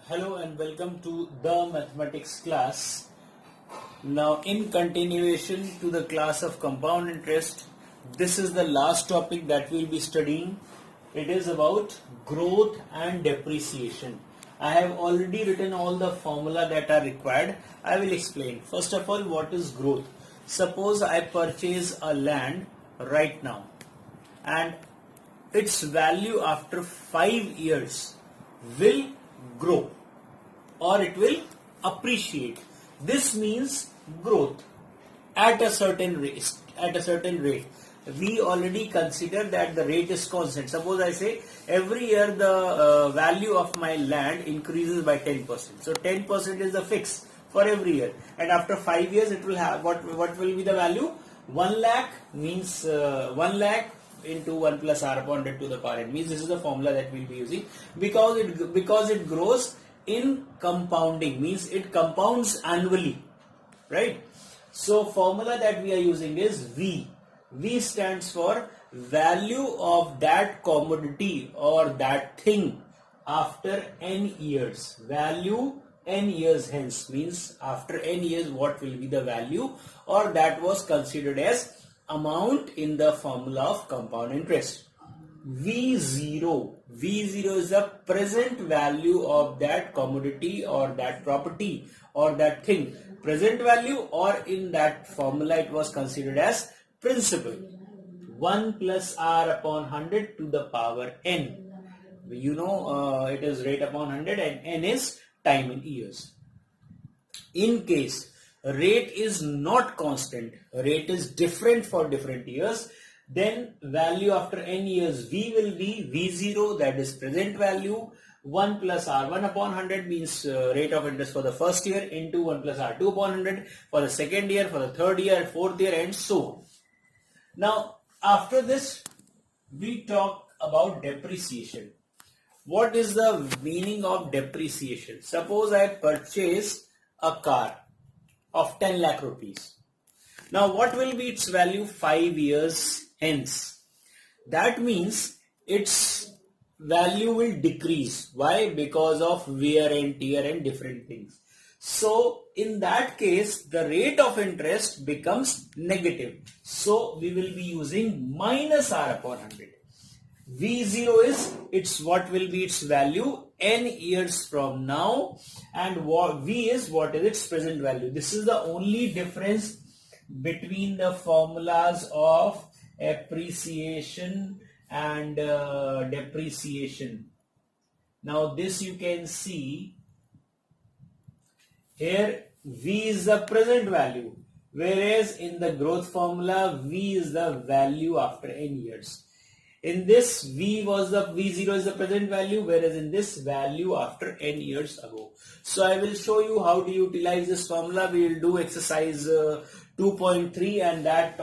Hello and welcome to the mathematics class. Now in continuation to the class of compound interest, this is the last topic that we'll be studying. It is about growth and depreciation. I have already written all the formula that are required. I will explain. First of all, what is growth? Suppose I purchase a land right now and its value after 5 years will grow or it will appreciate. This means growth at a certain rate. We already consider that the rate is constant. Suppose I say every year the value of my land increases by 10%. So 10% is the fix for every year, and after 5 years it will have what will be the value? 1 lakh means 1 lakh into 1 plus r upon 100 to the power n, means this is the formula that we'll be using because it grows in compounding, means it compounds annually, right? So formula that we are using is V. V stands for value of that commodity or that thing after n years. Value n years hence means after n years what will be the value, or that was considered as amount in the formula of compound interest. V0 is the present value of that commodity or that property or that thing. Present value, or in that formula it was considered as principal. 1 plus r upon 100 to the power n. You know it is rate upon 100 and n is time in years. In case rate is not constant, rate is different for different years, then value after n years V will be V0, that is present value, 1 plus r. 1 upon 100 means rate of interest for the first year, into 1 plus r. 2 upon 100 for the second year, for the third year, fourth year, and so on. Now after this we talk about depreciation. What is the meaning of depreciation? Suppose I purchase a car of 10 lakh rupees. Now what will be its value 5 years hence? That means its value will decrease. Why? Because of wear and tear and different things. So in that case the rate of interest becomes negative. So we will be using minus r upon 100. V0 is what will be its value n years from now, and V is what is its present value. This is the only difference between the formulas of appreciation and depreciation. Now this you can see here, V is the present value, whereas in the growth formula V is the value after n years. In this V0 is the present value, whereas in this value after n years ago. So I will show you how to utilize this formula. We will do exercise 2.3 and that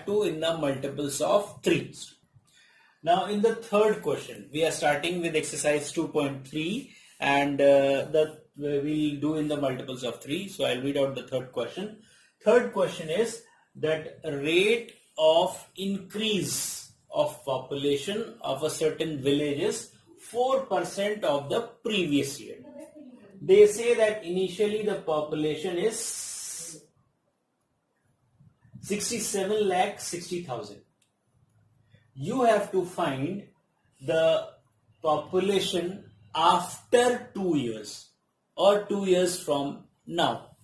too in the multiples of 3. Now in the third question, we are starting with exercise 2.3 and we'll do in the multiples of 3. So I'll read out the third question. Third question is that rate of increase of population of a certain village is 4% of the previous year. They say that initially the population is 67 lakh 60,000. You have to find the population after 2 years or 2 years from now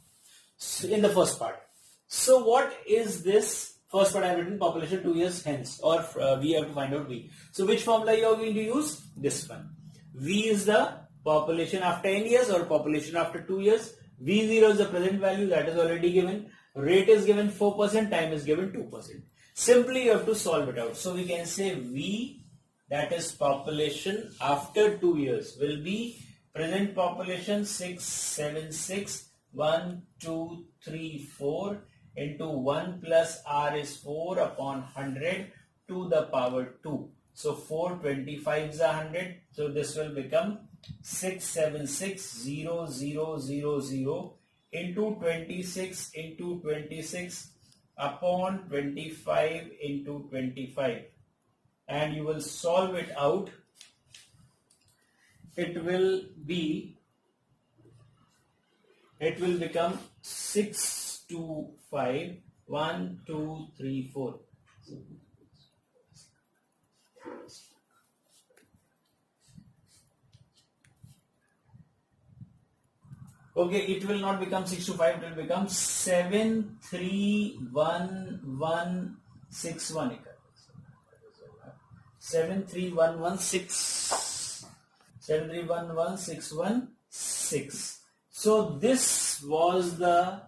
in the first part. So what is this? First part I have written population 2 years hence, or we have to find out V. So which formula you are going to use? This one. V is the population after n years or population after 2 years. V0 is the present value, that is already given. Rate is given 4%, time is given 2%. Simply you have to solve it out. So we can say V, that is population after 2 years, will be present population 676 1 2 3 4 into 1 plus r is 4 upon 100 to the power 2. So 425 is 100. So this will become 676,000 into 26 into 26 upon 25 into 25. And you will solve it out. It will be it will become 6 to 5, 1, 2, 3, 4. Okay, it will not become 6 to 5, it will become 7, 3, 1, 1, 6, 1. 7, 3, 1, 1, 6. 7311616. So this was the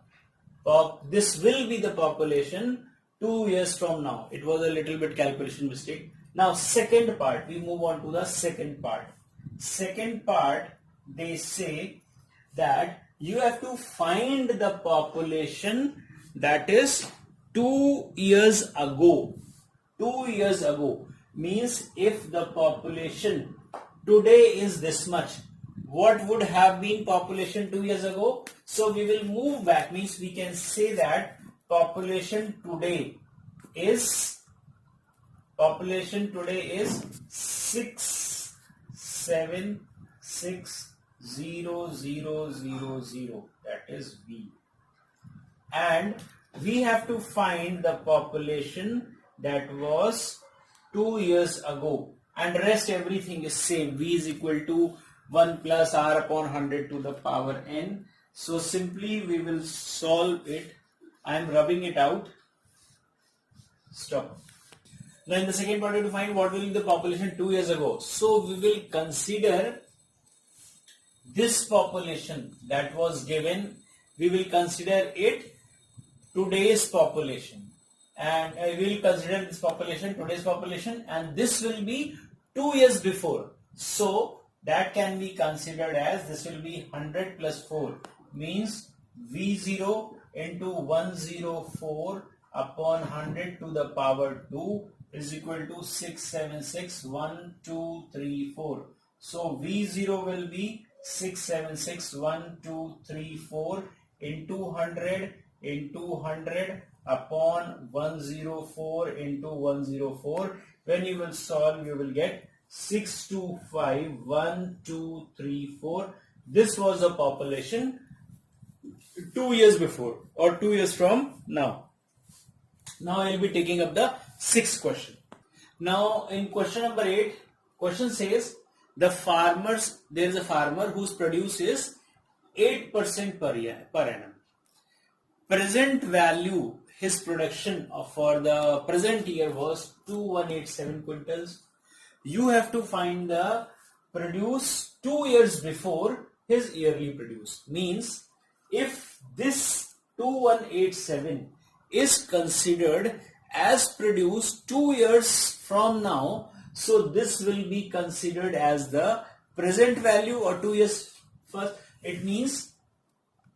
this will be the population 2 years from now. It was a little bit calculation mistake. Now second part, we move on to the second part. Second part, they say that you have to find the population that is 2 years ago. 2 years ago means if the population today is this much, what would have been population 2 years ago? So we will move back, means we can say that population today is 6760000, that is V. And we have to find the population that was 2 years ago, and rest everything is same. V is equal to 1 plus R upon 100 to the power N. So simply we will solve it. I am rubbing it out. Stop. Now in the second part, we have to find what will be the population 2 years ago. So we will consider this population that was given. We will consider it today's population, and I will consider this population today's population, and this will be 2 years before. So that can be considered as, this will be 100 plus 4, means V0 into 104 upon 100 to the power 2 is equal to 6761234. So V0 will be 6761234 into 100 into 100 upon 104 into 104. When you will solve, you will get 6251234. This was the population 2 years before, or 2 years from now. Now I will be taking up the sixth question. Now in question number 8, question says there is a farmer whose produce is 8% per annum. Present value, his production for the present year was 2187 quintals. You have to find the produce 2 years before his yearly produce. Means if this 2187 is considered as produce 2 years from now, so this will be considered as the present value, or 2 years first. It means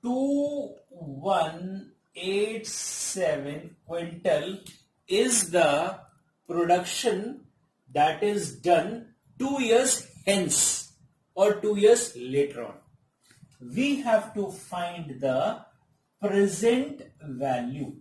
2187 quintal is the production that is done 2 years hence, or 2 years later on. We have to find the present value.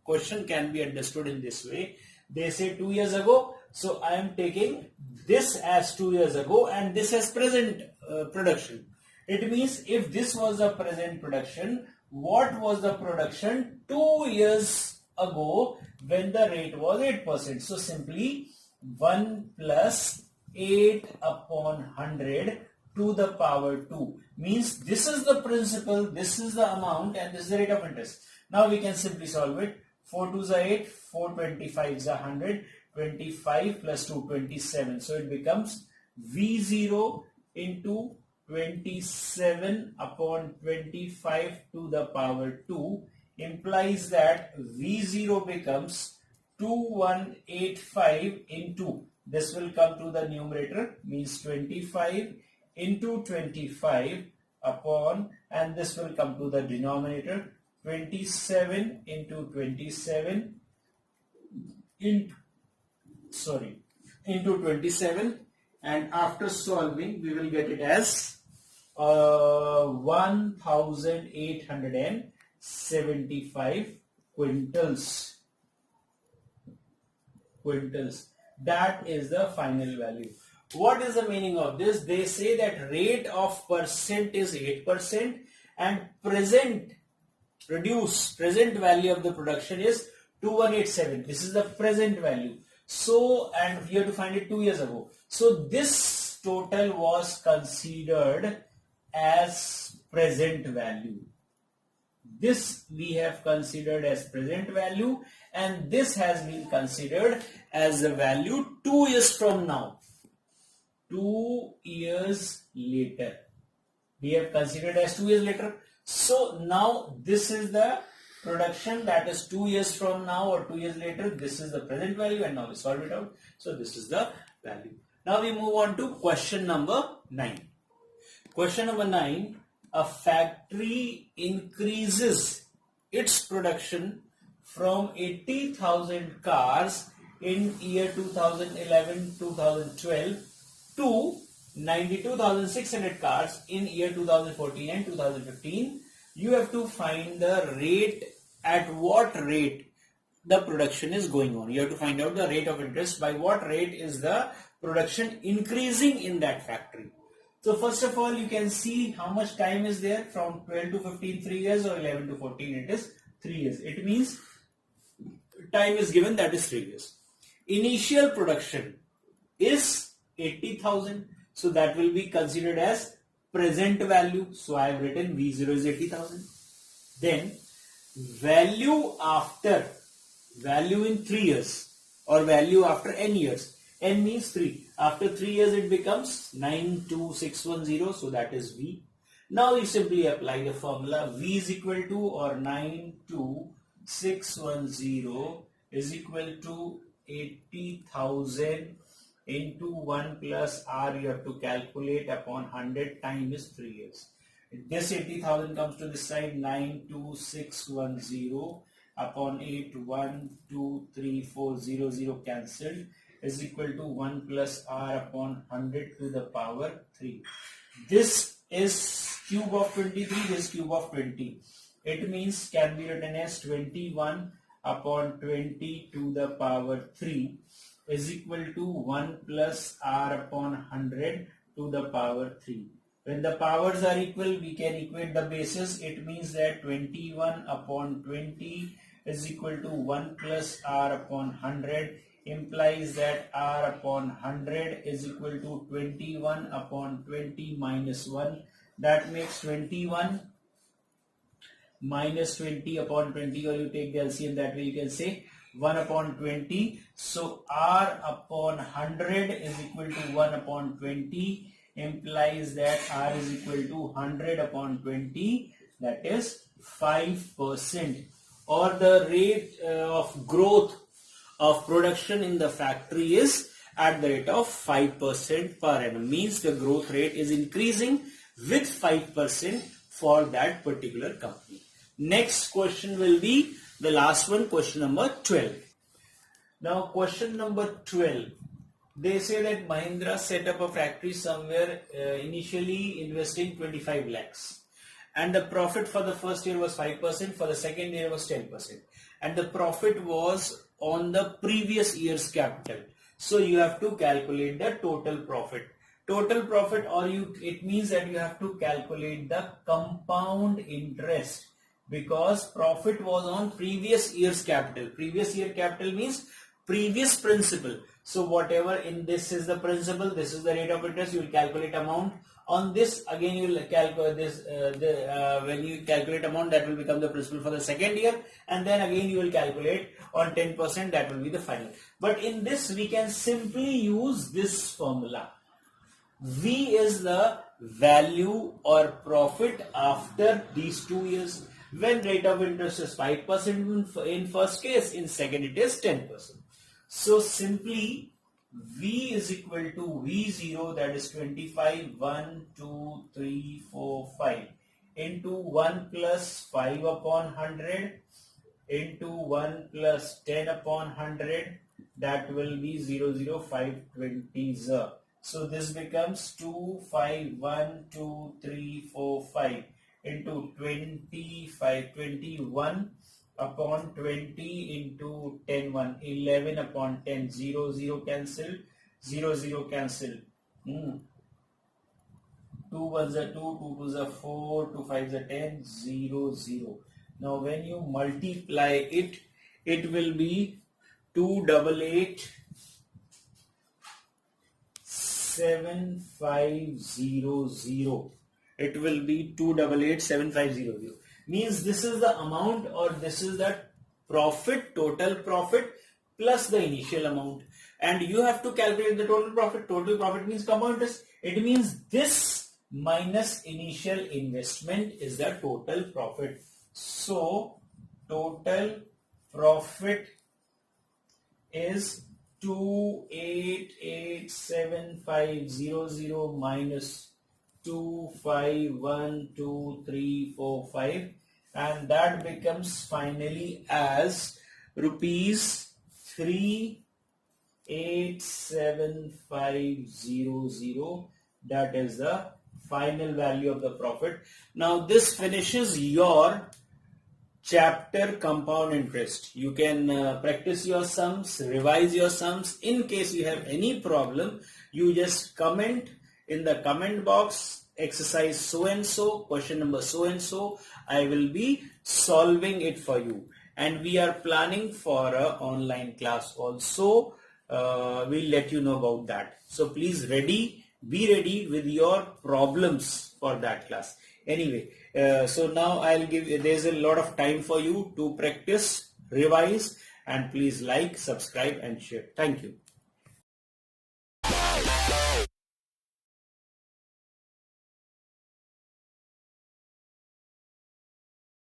Question can be understood in this way. They say 2 years ago, so I am taking this as 2 years ago and this as present production. It means if this was the present production, what was the production 2 years ago when the rate was 8%? So simply 1 plus 8 upon 100 to the power 2 means this is the principal, this is the amount, and this is the rate of interest. Now we can simply solve it. 4 2s are 8, 4 25s are 100, 25 plus 2 27. So it becomes V0 into 27 upon 25 to the power 2 implies that V0 becomes 2185 into, this will come to the numerator, means 25 into 25 upon, and this will come to the denominator, 27 into 27 into 27, and after solving we will get it as 1875 quintals. That is the final value. What is the meaning of this? They say that rate of percent is 8% and present value of the production is 2187. This is the present value. So, and we have to find it 2 years ago. So this total was considered as present value. This we have considered as present value, and this has been considered as the value 2 years from now. 2 years later. We have considered as 2 years later. So now this is the production, that is 2 years from now or 2 years later. This is the present value, and now we solve it out. So this is the value. Now we move on to question number 9. Question number 9. A factory increases its production from 80,000 cars in year 2011-2012 to 92,600 cars in year 2014 and 2015. You have to find the rate, at what rate the production is going on. You have to find out the rate of interest, by what rate is the production increasing in that factory. So first of all, you can see how much time is there. From 12 to 15, 3 years, or 11 to 14, it is 3 years. It means time is given, that is 3 years. Initial production is 80,000. So that will be considered as present value. So I have written V0 is 80,000. Then value after, value in 3 years, or value after n years. N means 3. After 3 years it becomes 92610. So that is V. Now we simply apply the formula. V is equal to, or 92610 is equal to 80,000 into 1 plus R. You have to calculate upon 100. Time is 3 years. This 80,000 comes to this side. 92610 upon 8. 1, 2, 3, 4, 0, 0 cancelled, is equal to 1 plus R upon 100 to the power 3. This is cube of 23. This cube of 20. It means can be written as 21 upon 20 to the power 3 is equal to 1 plus R upon 100 to the power 3. When the powers are equal, we can equate the bases. It means that 21 upon 20 is equal to 1 plus R upon 100, implies that R upon 100 is equal to 21 upon 20 minus 1. That makes 21 minus 20 upon 20, or you take the LCM, that way you can say 1 upon 20. So R upon 100 is equal to 1 upon 20, implies that R is equal to 100 upon 20, that is 5%. Or the rate of growth of production in the factory is at the rate of 5% per annum. Means the growth rate is increasing with 5% for that particular company. Next question will be the last one, question number 12. Now question number 12. They say that Mahindra set up a factory somewhere, initially investing 25 lakhs. And the profit for the first year was 5%, for the second year was 10%. And the profit was on the previous year's capital. So you have to calculate the total profit. Total profit, or it means that you have to calculate the compound interest, because profit was on previous year's capital. Previous year capital means previous principal. So whatever in this is the principal, this is the rate of interest, you will calculate amount. On this again you will calculate this, when you calculate amount, that will become the principal for the second year, and then again you will calculate on 10%, that will be the final. But in this we can simply use this formula. V is the value or profit after these 2 years. When rate of interest is 5% in first case, in second it is 10%. So simply V is equal to V0, that is 25, 1, 2, 3, 4, 5 into 1 plus 5 upon 100 into 1 plus 10 upon 100, that will be 0, 0, 5, 20. So this becomes 2, 5, 1, 2, 3, 4, 5 into 25, 21 upon 20 into 10, 1, 11 upon 10, 0, 0 cancel, 0, 0 cancel. 2 ones are 2, 2 twos are 4, 2 fives are 10, 0, 0. Now when you multiply it, it will be 288 7500. It will be 288 7500. Means this is the amount, or this is the profit, total profit plus the initial amount, and you have to calculate the total profit. Total profit means compound interest. It means this minus initial investment is the total profit. So total profit is 2887500 minus 251235, and that becomes finally as rupees 387,500. That is the final value of the profit. Now this finishes your chapter compound interest. You can practice your sums, revise your sums. In case you have any problem, you just comment in the comment box, exercise so and so, question number so and so. I will be solving it for you. And we are planning for an online class also. We'll let you know about that. So please be ready with your problems for that class. Anyway, so now there's a lot of time for you to practice, revise, and please like, subscribe and share. Thank you.